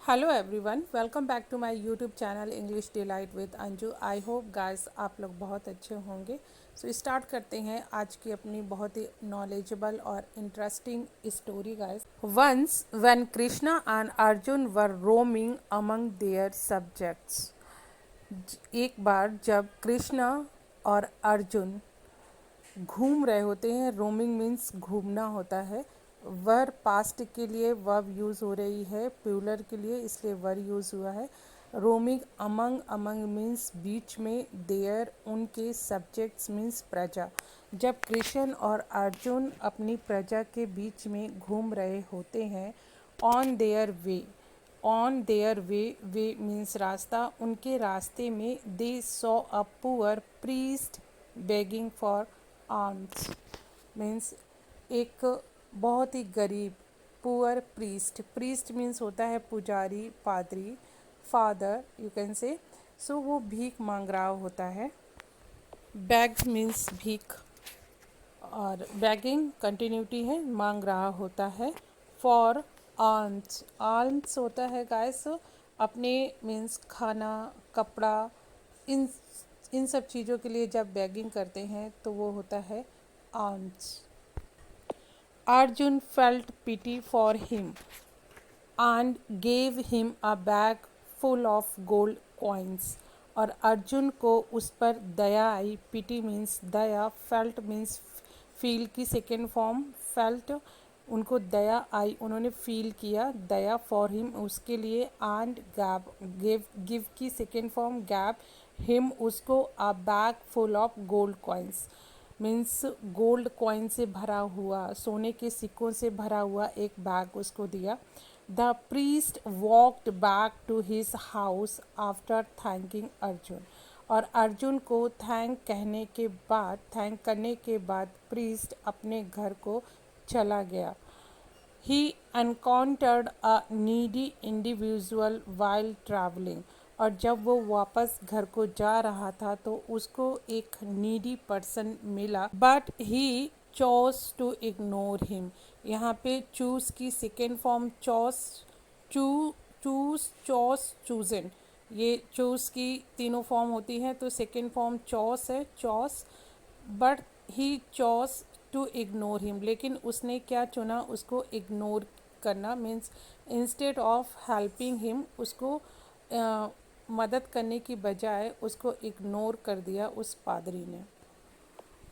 Hello everyone, welcome back to my YouTube channel English delight with Anju. I hope guys आप लोग बहुत अच्छे होंगे। सो स्टार्ट करते हैं आज की अपनी बहुत ही नॉलेजेबल और interesting story guys. Once when Krishna and Arjun were roaming among their subjects. एक बार जब कृष्णा और अर्जुन घूम रहे होते हैं, रोमिंग मीन्स घूमना होता है। वर पास्ट के लिए वर्ब यूज़ हो रही है, प्लूरल के लिए, इसलिए वर यूज़ हुआ है। रोमिंग अमंग, अमंग मीन्स बीच में, देयर उनके, सब्जेक्ट्स मीन्स प्रजा। जब कृष्ण और अर्जुन अपनी प्रजा के बीच में घूम रहे होते हैं, on their way, on their way, way means रास्ता, उनके रास्ते में, they saw a poor priest begging for arms means एक बहुत ही गरीब, पुअर प्रीस्ट, प्रीस्ट मीन्स होता है पुजारी, पादरी, फादर यू कैन से। सो वो भीख मांग रहा होता है। बैग मीन्स भीख, और बैगिंग कंटिन्यूटी है, मांग रहा होता है। फॉर आल्म्स, आल्म्स होता है गाइस अपने, मीन्स खाना, कपड़ा, इन इन सब चीज़ों के लिए जब बैगिंग करते हैं तो वो होता है alms. Arjun felt pity for him and gave him a bag full of gold coins। और अर्जुन को उस पर दया आई, पिटी मीन्स दया, फेल्ट मीन्स फील की सेकेंड फॉर्म, फेल्ट, उनको दया आई, उन्होंने फील किया दया, फॉर हिम उसके लिए, एंड गैब, गिव की सेकेंड फॉर्म गैब, हिम उसको, अ bag full of gold coins means gold coin से भरा हुआ, सोने के सिक्कों से भरा हुआ एक बैग उसको दिया। The priest walked back to his house after thanking Arjun. और अर्जुन को थैंक करने के बाद प्रीस्ट अपने घर को चला गया। ही एनकाउंटर्ड अ नीडी इंडिविजुअल वाइल ट्रैवलिंग। और जब वो वापस घर को जा रहा था तो उसको एक नीडी पर्सन मिला, but he chose to ignore him. यहाँ पे चूज की second form chose, choose, chose, chosen, ये चूज की तीनों फॉर्म होती हैं, तो सेकेंड फॉर्म चॉस है, chose. But he chose to ignore him, लेकिन उसने क्या चुना, उसको इग्नोर करना, means instead of helping him, उसको मदद करने की बजाय उसको इग्नोर कर दिया उस पादरी ने।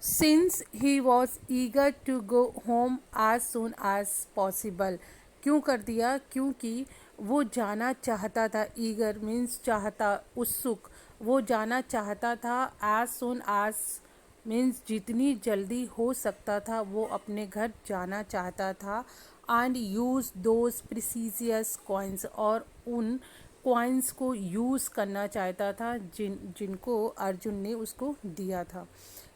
Since he was eager to go home as soon as possible. क्यों कर दिया, क्योंकि वो जाना चाहता था, ईगर मीन्स चाहता, उत्सुक, वो जाना चाहता था, एज सुन एज मीन्स जितनी जल्दी हो सकता था वो अपने घर जाना चाहता था। And use those precious coins, और उन कॉइन्स को यूज़ करना चाहता था जिनको अर्जुन ने उसको दिया था।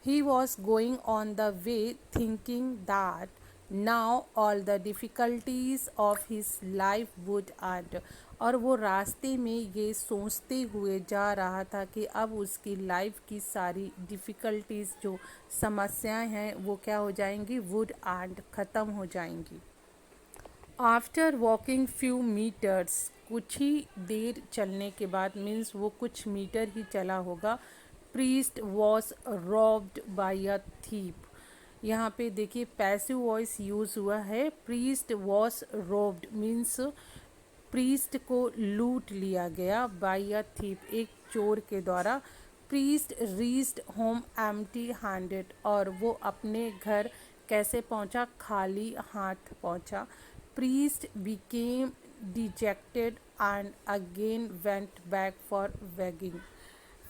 He was going on the way thinking that now all the difficulties of his life would and. और वो रास्ते में ये सोचते हुए जा रहा था कि अब उसकी लाइफ की सारी डिफ़िकल्टीज, जो समस्याएं हैं, वो क्या हो जाएंगी, वुड एंड, ख़त्म हो जाएंगी। आफ्टर वॉकिंग फ्यू मीटर्स, कुछ ही देर चलने के बाद, मीन्स वो कुछ मीटर ही चला होगा, priest was robbed by a thief. यहाँ पे देखिए पैसिव वॉइस यूज़ हुआ है, priest was robbed means priest को लूट लिया गया, बाय अ थीप, एक चोर के द्वारा। Priest reached home empty handed, और वो अपने घर कैसे पहुंचा, खाली हाथ पहुंचा। Priest became dejected and again went back for begging.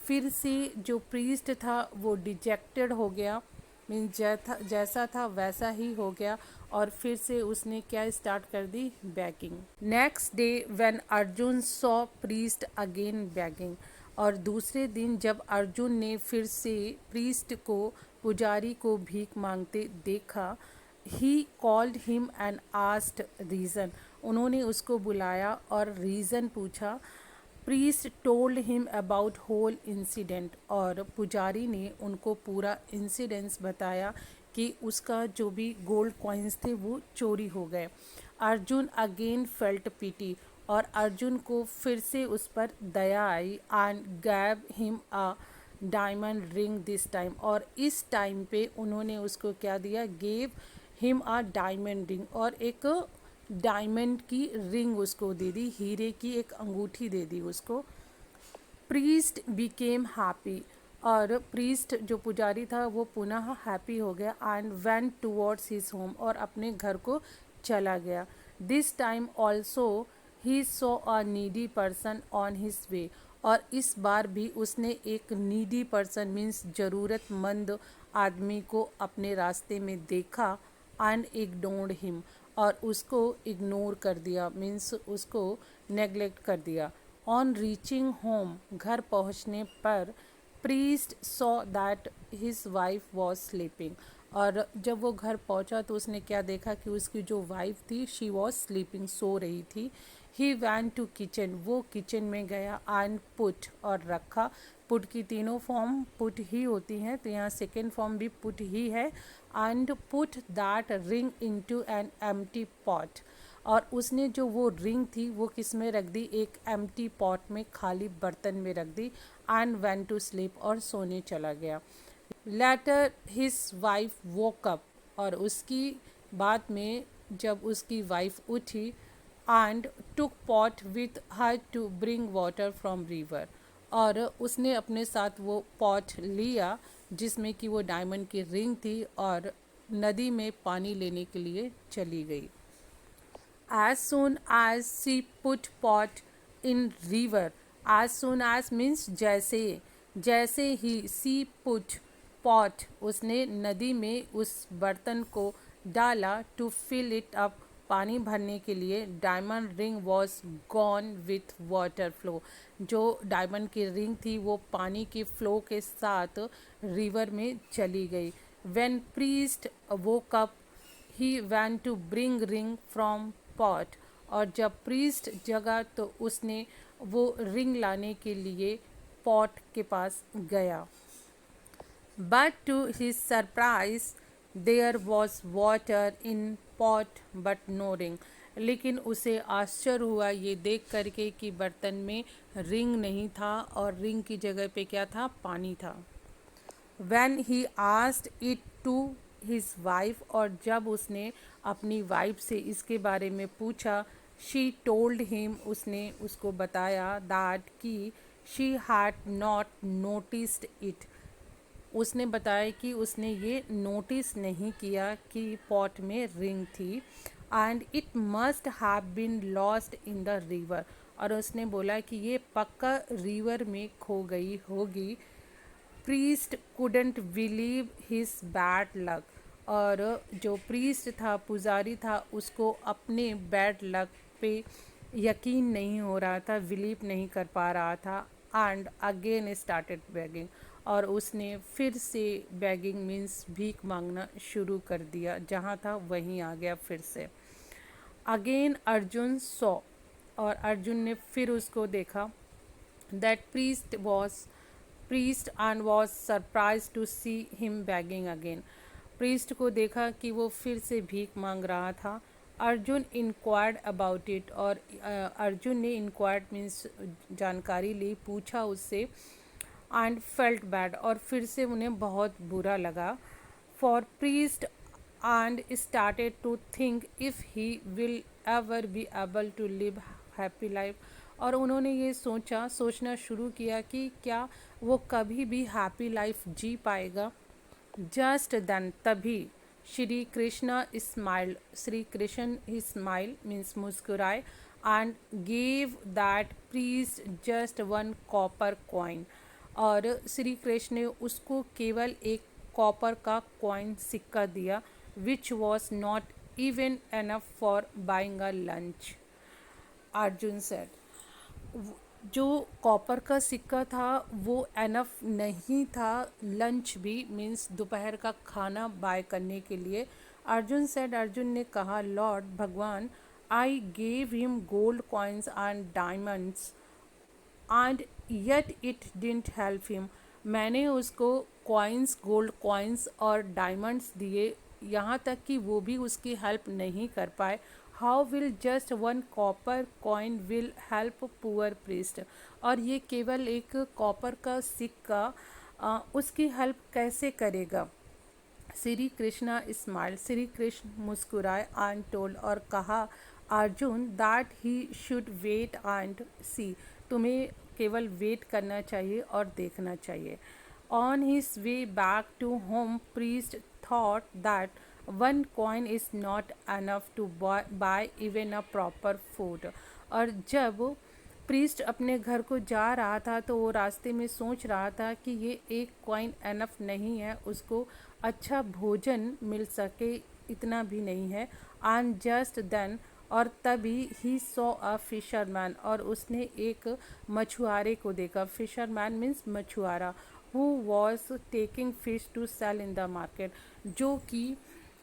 फिर से जो प्रीस्ट था वो डिजेक्टेड हो गया, मीन्स जैसा था वैसा ही हो गया, और फिर से उसने क्या स्टार्ट कर दी, begging. Next day when Arjun saw priest again begging. और दूसरे दिन जब अर्जुन ने फिर से प्रीस्ट को, पुजारी को भीख मांगते देखा, he called him and asked reason. उन्होंने उसको बुलाया और रीज़न पूछा। Priest told him about whole incident. और पुजारी ने उनको पूरा इंसिडेंस बताया कि उसका जो भी गोल्ड कॉइन्स थे वो चोरी हो गए। Arjun again felt pity. और अर्जुन को फिर से उस पर दया आई and gave him a diamond ring this time, और इस टाइम पे उन्होंने उसको क्या दिया, gave him a diamond ring, और एक डायमंड की रिंग उसको दे दी, हीरे की एक अंगूठी दे दी उसको। प्रीस्ट बिकेम हैप्पी, और प्रीस्ट जो पुजारी था वो पुनः हैप्पी हो गया and went towards his home, और अपने घर को चला गया। This time also he saw a needy person on his वे, और इस बार भी उसने एक नीडी पर्सन मीन्स ज़रूरतमंद आदमी को अपने रास्ते में देखा एंड इग्नोर्ड हिम, और उसको इग्नोर कर दिया मीन्स उसको नेग्लेक्ट कर दिया। ऑन रीचिंग होम, घर पहुंचने पर priest saw that his wife was sleeping, और जब वो घर पहुंचा तो उसने क्या देखा कि उसकी जो वाइफ थी शी वॉज स्लीपिंग, सो रही थी। ही वैन टू किचन, वो किचन में गया एंड पुट, और रखा। पुट की तीनों फॉर्म पुट ही होती हैं, तो यहाँ सेकेंड फॉर्म भी पुट ही है। And put that ring into an empty pot, और उसने जो वो रिंग थी वो किस में रख दी, एक एम्प्टी पॉट में, खाली बर्तन में रख दी। एंड वेंट टू स्लीप, और सोने चला गया। Later his wife woke up, और उसकी बाद में जब उसकी वाइफ उठी and took pot with her to bring water from river, और उसने अपने साथ वो पॉट लिया जिसमें कि वो डायमंड की रिंग थी, और नदी में पानी लेने के लिए चली गई। As soon as she put pot in river, as soon as means जैसे, जैसे ही she put pot, उसने नदी में उस बर्तन को डाला, to fill it up, पानी भरने के लिए, diamond ring was gone with water flow, जो डायमंड की रिंग थी वो पानी के फ्लो के साथ रिवर में चली गई। When priest woke up he went to bring ring from pot, और जब प्रीस्ट जगा तो उसने वो रिंग लाने के लिए पॉट के पास गया। But to his surprise there was water in pot but no ring, लेकिन उसे आश्चर्य हुआ ये देख करके कि बर्तन में रिंग नहीं था और रिंग की जगह पे क्या था, पानी था। When he asked it to his wife, और जब उसने अपनी वाइफ से इसके बारे में पूछा, she told him, उसने उसको बताया that कि she had not noticed it, उसने बताया कि उसने ये नोटिस नहीं किया कि पॉट में रिंग थी। And it must have been lost in the river, और उसने बोला कि ये पक्का रिवर में खो गई होगी। Priest couldn't believe his bad luck, और जो प्रीस्ट था, पुजारी था, उसको अपने बैड लक पे यकीन नहीं हो रहा था, बिलीव नहीं कर पा रहा था। एंड अगेन स्टार्टेड बेगिंग, और उसने फिर से बेगिंग मीन्स भीख मांगना शुरू कर दिया, जहाँ था वहीं आ गया फिर से। अगेन अर्जुन सॉ, और अर्जुन ने फिर उसको देखा, that priest and was surprise to see him begging again, priest को देखा कि वो फिर से भीख मांग रहा था। अर्जुन इंक्वायर्ड अबाउट इट, और अर्जुन ने इंक्वायर्ड मीन्स जानकारी ली, पूछा उससे। एंड फेल्ट बैड, और फिर से उन्हें बहुत बुरा लगा। For priest and started to think if he will ever be able to live happy life, और उन्होंने ये सोचना शुरू किया कि क्या वो कभी भी हैप्पी लाइफ जी पाएगा। जस्ट देन, तभी श्री कृष्ण स्माइल्ड, श्री कृष्ण ही स्माइल मीन्स मुस्कुराए, and gave that priest just one copper coin, और श्री कृष्ण ने उसको केवल एक कॉपर का कॉइन सिक्का दिया, which was not even enough for buying a lunch. Arjun said, जो कॉपर का सिक्का था वो एनफ नहीं था लंच भी मीन्स दोपहर का खाना बाय करने के लिए। अर्जुन सेड, अर्जुन ने कहा, लॉर्ड भगवान, I gave him gold coins and diamonds and yet it didn't help him, मैंने उसको कॉइन्स, गोल्ड कॉइन्स और डायमंड्स दिए, यहाँ तक कि वो भी उसकी हेल्प नहीं कर पाए। How will just one copper coin will help poor priest. और ये केवल एक कॉपर का सिक्का उसकी हेल्प कैसे करेगा। श्री कृष्णा स्माइल, श्री कृष्ण मुस्कुराए एंड टोल्ड और कहा Arjun that he should wait and see, तुम्हें केवल वेट करना चाहिए और देखना चाहिए। On his way back to home priest thought that one coin is not enough to buy even a proper food. और जब प्रीस्ट अपने घर को जा रहा था तो वो रास्ते में सोच रहा था कि ये एक कॉइन एनफ नहीं है, उसको अच्छा भोजन मिल सके इतना भी नहीं है। एंड जस्ट देन, और तभी ही सॉ अ फिशरमैन, और उसने एक मछुआरे को देखा। फिशरमैन मीन्स मछुआरा। Who was taking fish to sell in the market, जो कि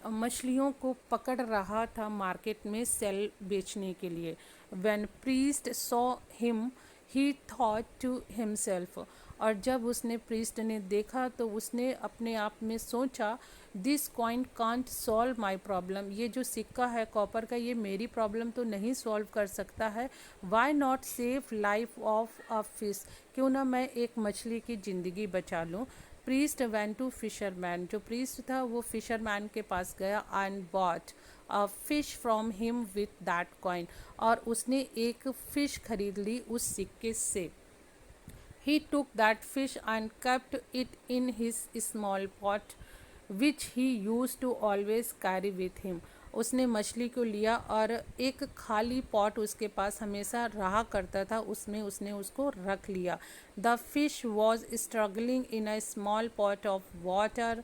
मछलियों को पकड़ रहा था मार्केट में सेल बेचने के लिए। When priest saw him he thought to himself, और जब उसने प्रीस्ट ने देखा तो उसने अपने आप में सोचा this coin can't solve my problem, ये जो सिक्का है कॉपर का ये मेरी प्रॉब्लम तो नहीं सॉल्व कर सकता है। Why not save life of a fish, क्यों ना मैं एक मछली की ज़िंदगी बचा लूँ। प्रीस्ट वेंट टू फिशरमैन, जो प्रीस्ट था वो फिशरमैन के पास गया and bought a fish from him with that coin, और उसने एक फ़िश खरीद ली उस सिक्के से। He took that fish and kept it in his small pot, which he used to always carry with him. उसने मछली को लिया और एक खाली पॉट उसके पास हमेशा रहा करता था, उसमें उसने उसको रख लिया। The fish was struggling in a small pot of water.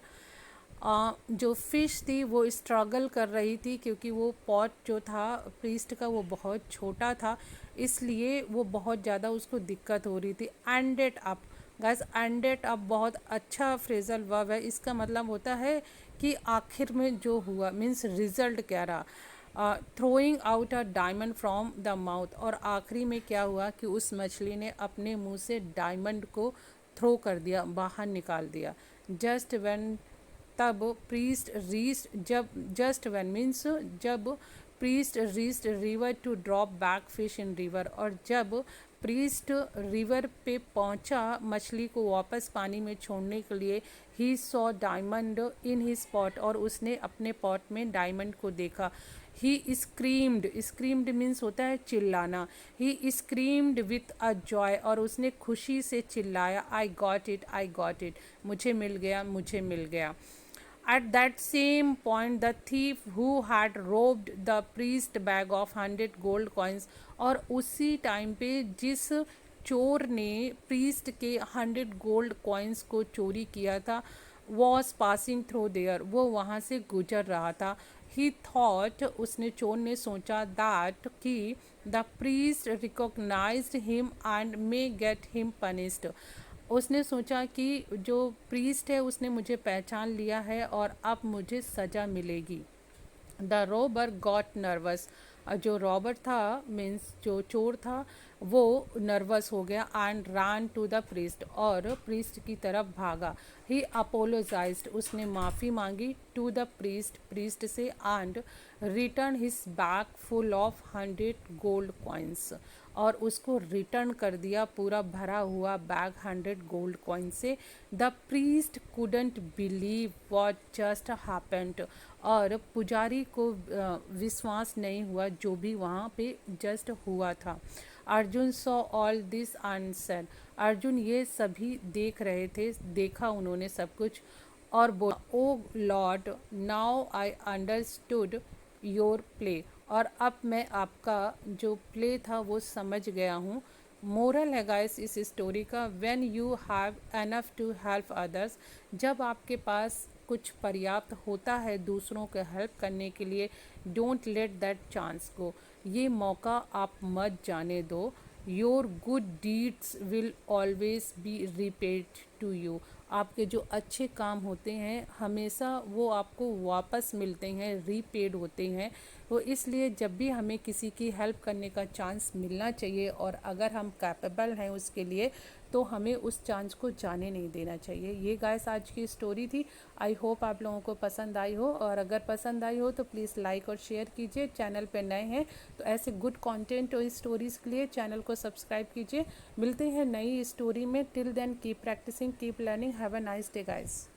जो फ़िश थी वो स्ट्रगल कर रही थी क्योंकि वो पॉट जो था प्रीस्ट का वो बहुत छोटा था, इसलिए वो बहुत ज़्यादा उसको दिक्कत हो रही थी। Ended up, gas ended up बहुत अच्छा फ्रेजल वर्ब है। इसका मतलब होता है कि आखिर में जो हुआ, मीन्स रिजल्ट क्या रहा। Throwing out a diamond from the mouth, और आखिरी में क्या हुआ कि उस मछली ने अपने मुंह से डायमंड को थ्रो कर दिया, बाहर निकाल दिया। जस्ट व्हेन, तब प्रीस्ट रीस्ट, जब जस्ट व्हेन मीन्स जब priest reached river to drop back fish in river, और जब प्रीस्ट रिवर पे पहुंचा मछली को वापस पानी में छोड़ने के लिए, he saw diamond in his pot, और उसने अपने पॉट में डायमंड को देखा। ही स्क्रीम्ड, स्क्रीम्ड मीन्स होता है चिल्लाना। ही स्क्रीम्ड विथ अ जॉय, और उसने खुशी से चिल्लाया I got it, I got it, मुझे मिल गया, मुझे मिल गया। At that same point, the thief who had robbed the priest bag of 100 gold coins, और उसी टाइम पे जिस चोर ने प्रीस्ट के 100 गोल्ड कॉइन्स को चोरी किया था, वॉज पासिंग थ्रू देयर, वो वहाँ से गुजर रहा था। ही थॉट, उसने चोर ने सोचा दैट कि the priest recognised him and may get him punished, उसने सोचा कि जो प्रीस्ट है उसने मुझे पहचान लिया है और अब मुझे सज़ा मिलेगी। द रॉबर गॉट नर्वस, जो रॉबर था मीन्स जो चोर था वो नर्वस हो गया and run to the priest, और प्रीस्ट की तरफ भागा। ही अपोलोजाइज्ड, उसने माफ़ी मांगी टू द प्रीस्ट, प्रीस्ट से, and return his bag full of 100 gold coins, और उसको रिटर्न कर दिया पूरा भरा हुआ बैग 100 गोल्ड कॉइन से। The priest couldn't believe what just happened, और पुजारी को विश्वास नहीं हुआ जो भी वहाँ पे जस्ट हुआ था। Arjun saw all this and said, Arjun ये सभी देख रहे थे, देखा उन्होंने सब कुछ, और बोला oh lord now I understood your play, और अब मैं आपका जो प्ले था वो समझ गया हूँ। मोरल है गाइस इस स्टोरी का, when you have enough to help others, जब आपके पास कुछ पर्याप्त होता है दूसरों को हेल्प करने के लिए, don't let that chance go, ये मौका आप मत जाने दो। Your good deeds will always be repaid to you. आपके जो अच्छे काम होते हैं हमेशा वो आपको वापस मिलते हैं, रीपेड होते हैं। वो इसलिए जब भी हमें किसी की हेल्प करने का चांस मिलना चाहिए और अगर हम कैपेबल हैं उसके लिए, तो हमें उस चांस को जाने नहीं देना चाहिए। ये गाइस आज की स्टोरी थी। आई होप आप लोगों को पसंद आई हो, और अगर पसंद आई हो तो प्लीज़ लाइक और शेयर कीजिए। चैनल पे नए हैं तो ऐसे गुड कंटेंट और स्टोरीज़ के लिए चैनल को सब्सक्राइब कीजिए। मिलते हैं नई स्टोरी में। Till then keep practicing, keep learning. Have a nice day guys.